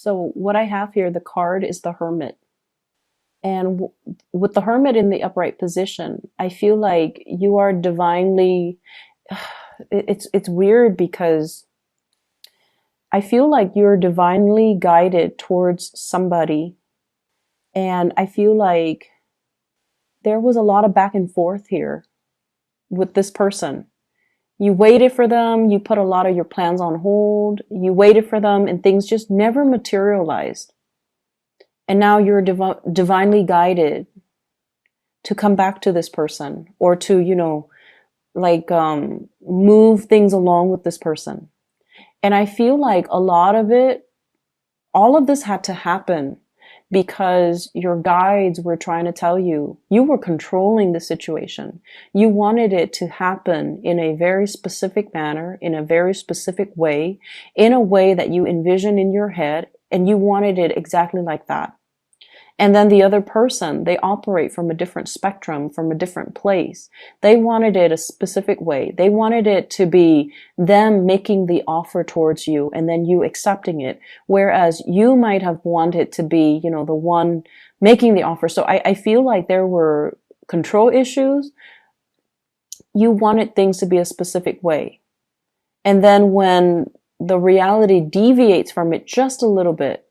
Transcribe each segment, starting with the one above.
So what I have here, the card is the Hermit. And with the Hermit in the upright position, I feel like you are divinely, it's weird because I feel like you're divinely guided towards somebody. And I feel like there was a lot of back and forth here with this person. You waited for them, you put a lot of your plans on hold, you waited for them, and things just never materialized. And now you're divinely guided to come back to this person or to, move things along with this person. And I feel like a lot of it, all of this had to happen because your guides were trying to tell you, you were controlling the situation. You wanted it to happen in a very specific manner, in a very specific way, in a way that you envision in your head, and you wanted it exactly like that. And then the other person, they operate from a different spectrum, from a different place. They wanted it a specific way. They wanted it to be them making the offer towards you and then you accepting it. Whereas you might have wanted to be, the one making the offer. So I feel like there were control issues. You wanted things to be a specific way. And then when the reality deviates from it just a little bit,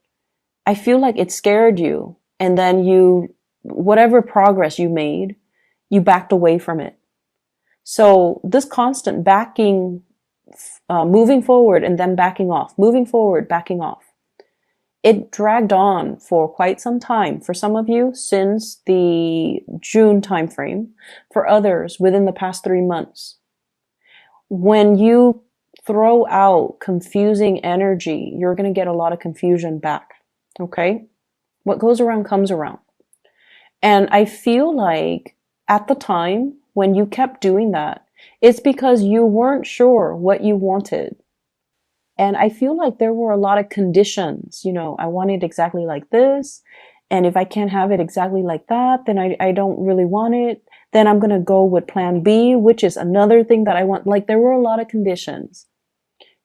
I feel like it scared you. And then whatever progress you made, you backed away from it. So this constant backing, moving forward and then backing off, moving forward, backing off. It dragged on for quite some time. For some of you, since the June timeframe. For others, within the past 3 months. When you throw out confusing energy, you're going to get a lot of confusion back. Okay? What goes around comes around. And I feel like at the time when you kept doing that, it's because you weren't sure what you wanted. And I feel like there were a lot of conditions. I want it exactly like this. And if I can't have it exactly like that, then I don't really want it. Then I'm going to go with plan B, which is another thing that I want. Like there were a lot of conditions.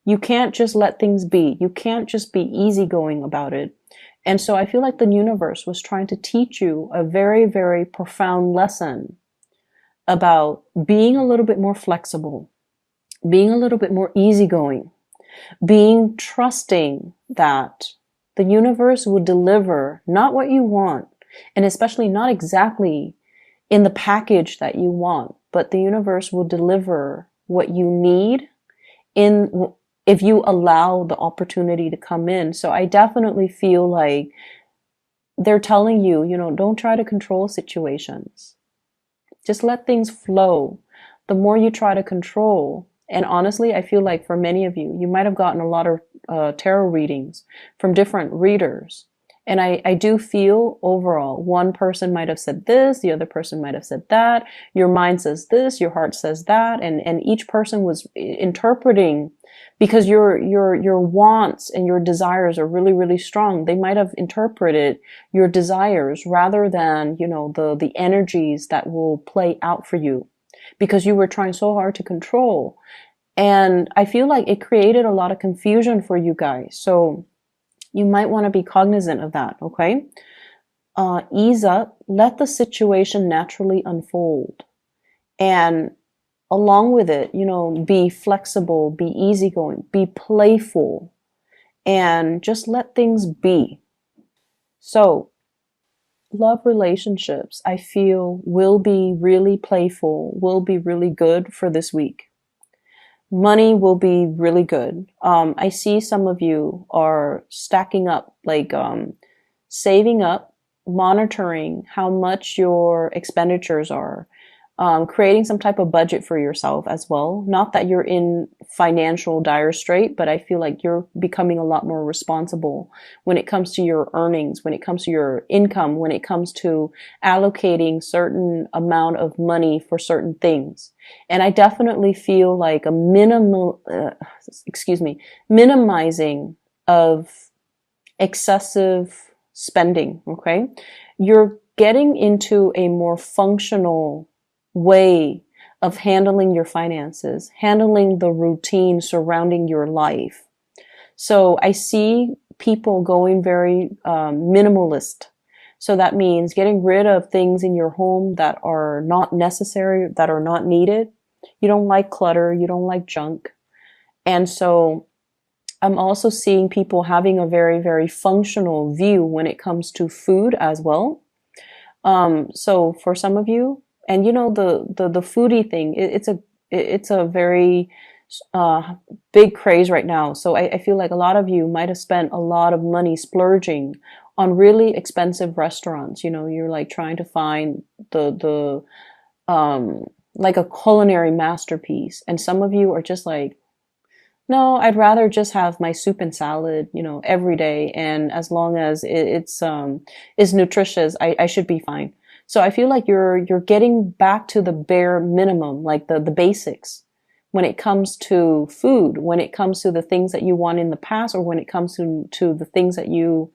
You can't just let things be. You can't just be easygoing about it. And so I feel like the universe was trying to teach you a very, very profound lesson about being a little bit more flexible, being a little bit more easygoing, being trusting that the universe will deliver not what you want, and especially not exactly in the package that you want, but the universe will deliver what you need if you allow the opportunity to come in. So I definitely feel like they're telling you, don't try to control situations. Just let things flow. The more you try to control, and honestly, I feel like for many of you, you might have gotten a lot of tarot readings from different readers. And I do feel overall, one person might have said this, the other person might have said that. Your mind says this, your heart says that. And each person was interpreting because your wants and your desires are really, really strong. They might have interpreted your desires rather than, the energies that will play out for you because you were trying so hard to control. And I feel like it created a lot of confusion for you guys. So you might want to be cognizant of that, okay? Ease up, let the situation naturally unfold. And along with it, be flexible, be easygoing, be playful, and just let things be. So, love relationships, I feel, will be really playful, will be really good for this week. Money will be really good. I see some of you are stacking up, saving up, monitoring how much your expenditures are, creating some type of budget for yourself as well. Not that you're in financial dire strait, but I feel like you're becoming a lot more responsible when it comes to your earnings, when it comes to your income, when it comes to allocating certain amount of money for certain things. And I definitely feel like a minimizing of excessive spending. Okay. You're getting into a more functional way of handling your finances, handling the routine surrounding your life. So I see people going very minimalist. So that means getting rid of things in your home that are not necessary, that are not needed. You don't like clutter, you don't like junk. And so I'm also seeing people having a very, very functional view when it comes to food as well. So for some of you, and you know, the foodie thing, it's a very big craze right now. So I feel like a lot of you might have spent a lot of money splurging on really expensive restaurants. You know, you're like trying to find like a culinary masterpiece. And some of you are just like, no, I'd rather just have my soup and salad, you know, every day. And as long as it's is nutritious, I should be fine. So I feel like you're getting back to the bare minimum, like the basics when it comes to food, when it comes to the things that you want in the past, or when it comes to the things that you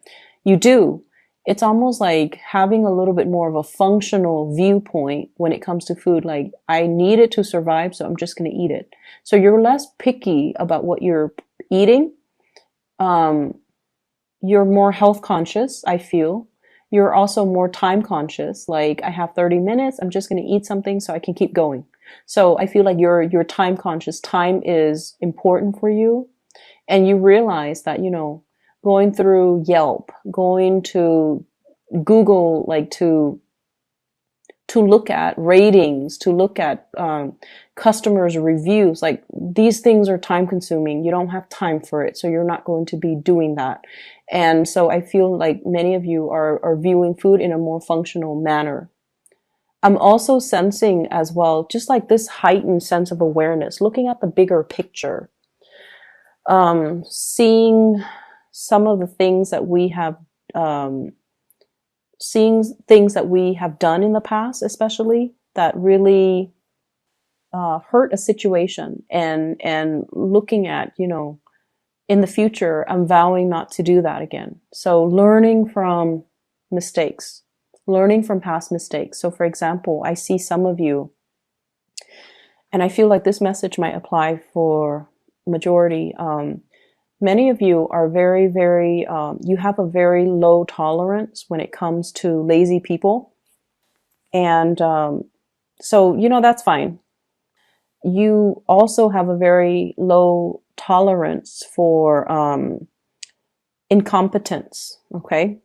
do. It's almost like having a little bit more of a functional viewpoint when it comes to food. Like, I need it to survive, so I'm just going to eat it. So you're less picky about what you're eating. You're more health conscious, I feel. You're also more time conscious. Like, I have 30 minutes, I'm just going to eat something so I can keep going. So I feel like you're time conscious. Time is important for you. And you realize that, you know, going through Yelp, going to Google, like to look at ratings, to look at customers' reviews, like these things are time consuming. You don't have time for it. So you're not going to be doing that. And so I feel like many of you are viewing food in a more functional manner. I'm also sensing as well, just like this heightened sense of awareness, looking at the bigger picture, seeing some of the things that we have, seeing things that we have done in the past, especially that really hurt a situation, and looking at, you know, in the future, I'm vowing not to do that again. So learning from mistakes, learning from past mistakes. So for example, I see some of you, and I feel like this message might apply for majority. Many of you are very, very, you have a very low tolerance when it comes to lazy people. And so, you know, that's fine. You also have a very low tolerance for incompetence, okay?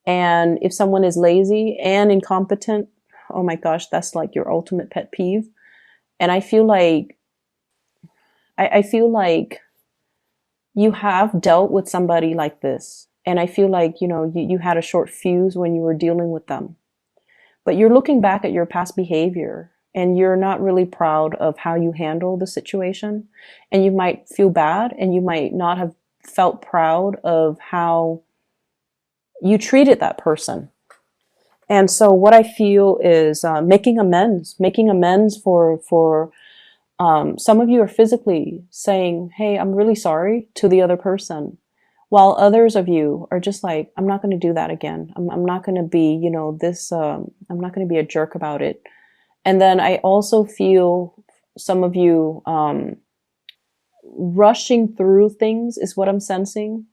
And if someone is lazy and incompetent, oh my gosh, that's like your ultimate pet peeve. And I feel like, I feel like you have dealt with somebody like this. And I feel like, you know, you had a short fuse when you were dealing with them. But you're looking back at your past behavior and you're not really proud of how you handle the situation. And you might feel bad, and you might not have felt proud of how you treated that person. And so what I feel is making amends for some of you are physically saying, hey, I'm really sorry to the other person. While others of you are just like, I'm not going to do that again. I'm not going to be, you know, I'm not going to be a jerk about it. And then I also feel some of you rushing through things is what I'm sensing.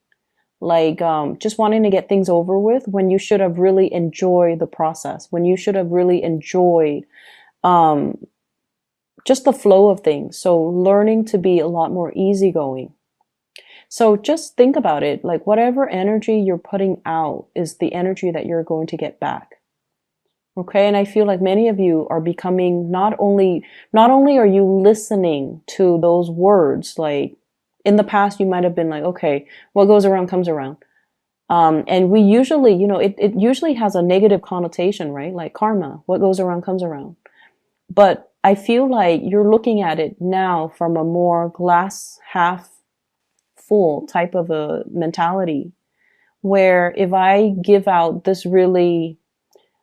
Like just wanting to get things over with when you should have really enjoyed the process, when you should have really enjoyed just the flow of things. So learning to be a lot more easygoing. So just think about it, like whatever energy you're putting out is the energy that you're going to get back. Okay, and I feel like many of you are becoming not only are you listening to those words, like in the past you might have been like, okay, what goes around comes around. And we usually, you know, it usually has a negative connotation, right? Like karma, what goes around comes around. But I feel like you're looking at it now from a more glass half full type of a mentality, where if I give out this really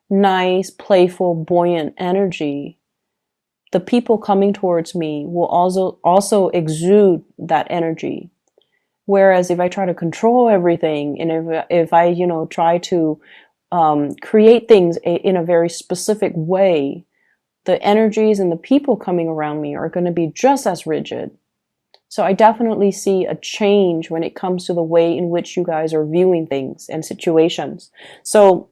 nice, playful, buoyant energy, the people coming towards me will also exude that energy. Whereas if I try to control everything, and if I, you know, try to create things in a very specific way, the energies and the people coming around me are going to be just as rigid. So I definitely see a change when it comes to the way in which you guys are viewing things and situations. So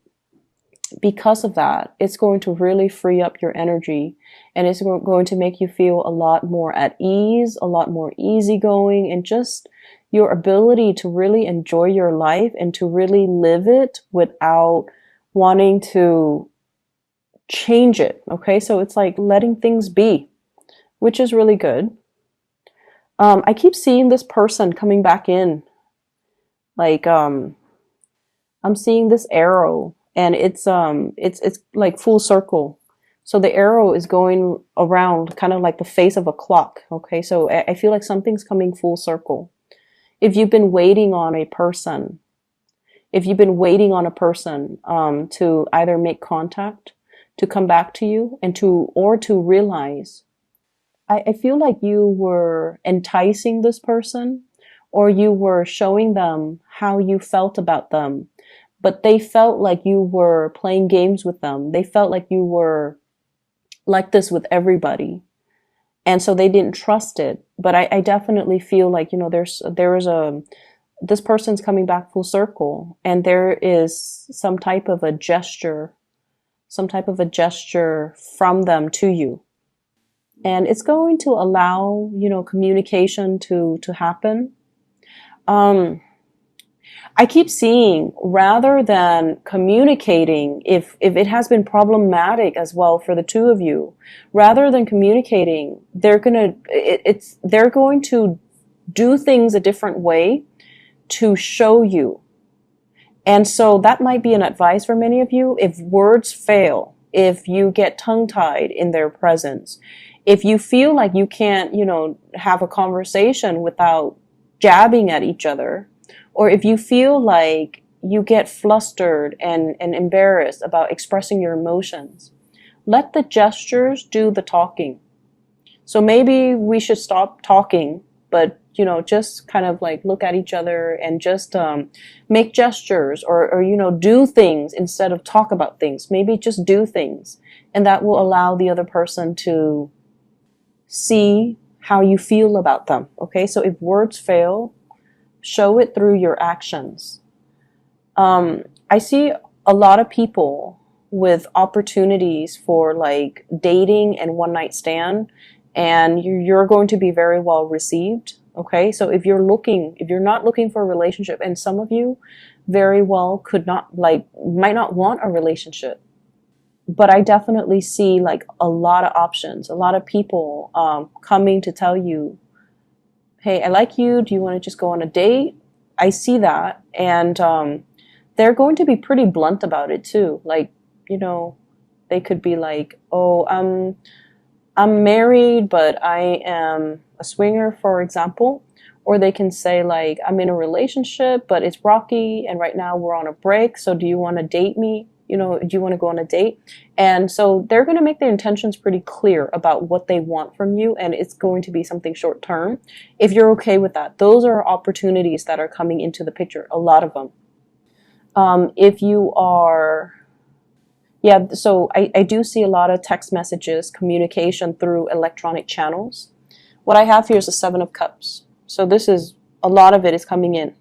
because of that, it's going to really free up your energy, and it's going to make you feel a lot more at ease, a lot more easygoing, and just your ability to really enjoy your life and to really live it without wanting to change it. Okay, so it's like letting things be, which is really good. I keep seeing this person coming back in, like I'm seeing this arrow, and it's like full circle. So the arrow is going around kind of like the face of a clock. Okay, so I feel like something's coming full circle. If you've been waiting on a person, if you've been waiting on a person to either make contact, to come back to you, and to realize, I feel like you were enticing this person, or you were showing them how you felt about them, but they felt like you were playing games with them. They felt like you were like this with everybody. And so they didn't trust it. But I definitely feel like, this person's coming back full circle, and there is some type of a gesture from them to you. And it's going to allow, communication to happen. I keep seeing, rather than communicating, if it has been problematic as well for the two of you, rather than communicating, they're going to do things a different way to show you. And so that might be an advice for many of you. If words fail, if you get tongue-tied in their presence, if you feel like you can't, have a conversation without jabbing at each other, or if you feel like you get flustered and embarrassed about expressing your emotions, let the gestures do the talking. So maybe we should stop talking, but, just kind of like look at each other and just make gestures, or, do things instead of talk about things. Maybe just do things. And that will allow the other person to see how you feel about them. Okay, so if words fail, show it through your actions. I see a lot of people with opportunities for like dating and one night stand, and you're going to be very well received. Okay, so if you're not looking for a relationship, and some of you very well might not want a relationship, but I definitely see like a lot of options, a lot of people coming to tell you, hey, I like you. Do you want to just go on a date? I see that. And they're going to be pretty blunt about it too. Like, they could be like, oh, I'm married, but I am a swinger, for example. Or they can say like, I'm in a relationship, but it's rocky, and right now we're on a break. So do you want to date me? Do you want to go on a date? And so they're going to make their intentions pretty clear about what they want from you, and it's going to be something short term. If you're okay with that, those are opportunities that are coming into the picture, a lot of them. If you are, yeah, so I do see a lot of text messages, communication through electronic channels. What I have here is a 7 of Cups. So a lot of it is coming in.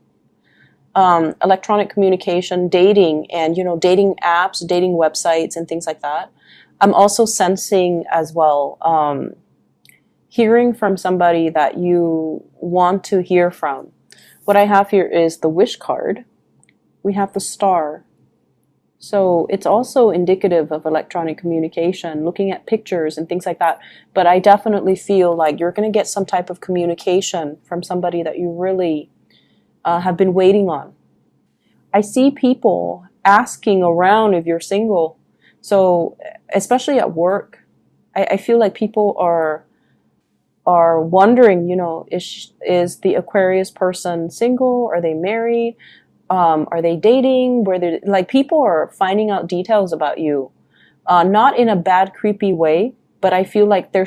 Electronic communication, dating, and dating apps, dating websites, and things like that. I'm also sensing as well, hearing from somebody that you want to hear from. What I have here is the Wish card. We have the Star. So it's also indicative of electronic communication, looking at pictures and things like that. But I definitely feel like you're going to get some type of communication from somebody that you really have been waiting on. I see people asking around if you're single. So especially at work, I feel like people are wondering, is the Aquarius person single? Are they married? Are they dating? Like, people are finding out details about you, not in a bad, creepy way, but I feel like they're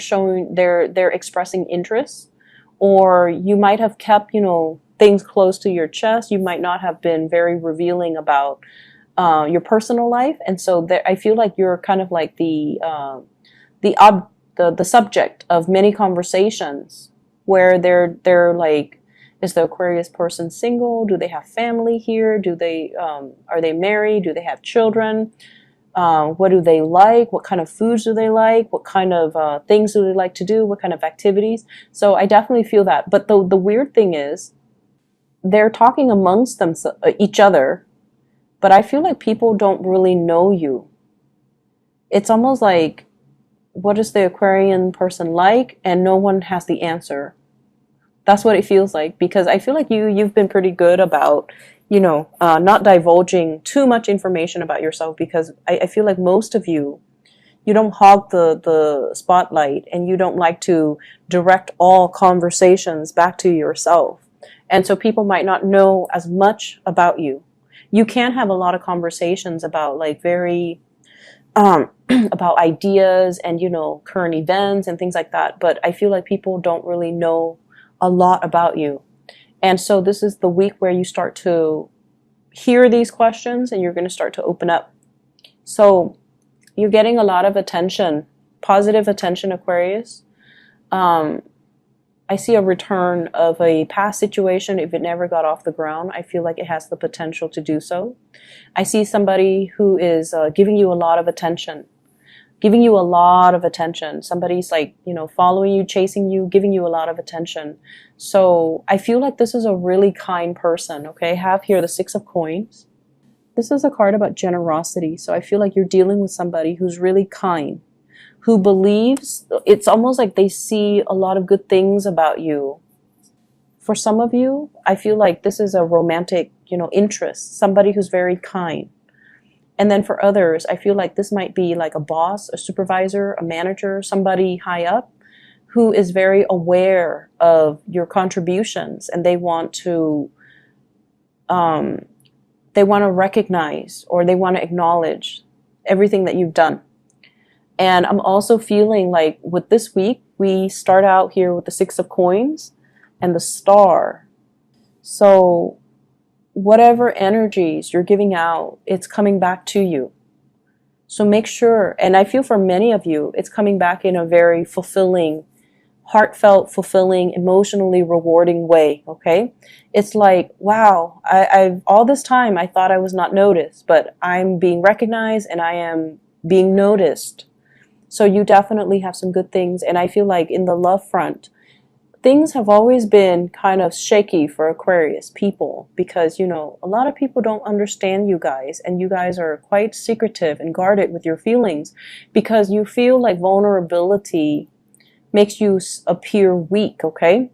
expressing interest, or you might have kept, things close to your chest. You might not have been very revealing about your personal life, and so I feel like you're kind of like the subject of many conversations where they're like, is the Aquarius person single? Do they have family here? Do they are they married? Do they have children? What do they like? What kind of foods do they like? What kind of things do they like to do? What kind of activities? So I definitely feel that. But the weird thing is, they're talking amongst them, each other, but I feel like people don't really know you. It's almost like, what is the Aquarian person like? And no one has the answer. That's what it feels like, because I feel like you've been pretty good about, not divulging too much information about yourself, because I feel like most of you don't hog the spotlight, and you don't like to direct all conversations back to yourself. And so people might not know as much about you. You can have a lot of conversations about like very about ideas and current events and things like that, but I feel like people don't really know a lot about you. And so this is the week where you start to hear these questions, and you're going to start to open up. So you're getting a lot of attention, positive attention, Aquarius. I see a return of a past situation. If it never got off the ground, I feel like it has the potential to do so. I see somebody who is giving you a lot of attention. Somebody's like, following you, chasing you, giving you a lot of attention. So I feel like this is a really kind person, okay? I have here the Six of Coins. This is a card about generosity. So I feel like you're dealing with somebody who's really kind, who believes, it's almost like they see a lot of good things about you. For some of you, I feel like this is a romantic, interest, somebody who's very kind. And then for others, I feel like this might be like a boss, a supervisor, a manager, somebody high up who is very aware of your contributions, and they want to recognize, or they want to acknowledge everything that you've done. And I'm also feeling like with this week, we start out here with the Six of Coins and the Star. So whatever energies you're giving out, it's coming back to you. So make sure, and I feel for many of you, it's coming back in a very fulfilling, heartfelt, fulfilling, emotionally rewarding way, okay? It's like, wow, I've all this time I thought I was not noticed, but I'm being recognized and I am being noticed. So you definitely have some good things. And I feel like in the love front, things have always been kind of shaky for Aquarius people, because, a lot of people don't understand you guys, and you guys are quite secretive and guarded with your feelings, because you feel like vulnerability makes you appear weak, okay?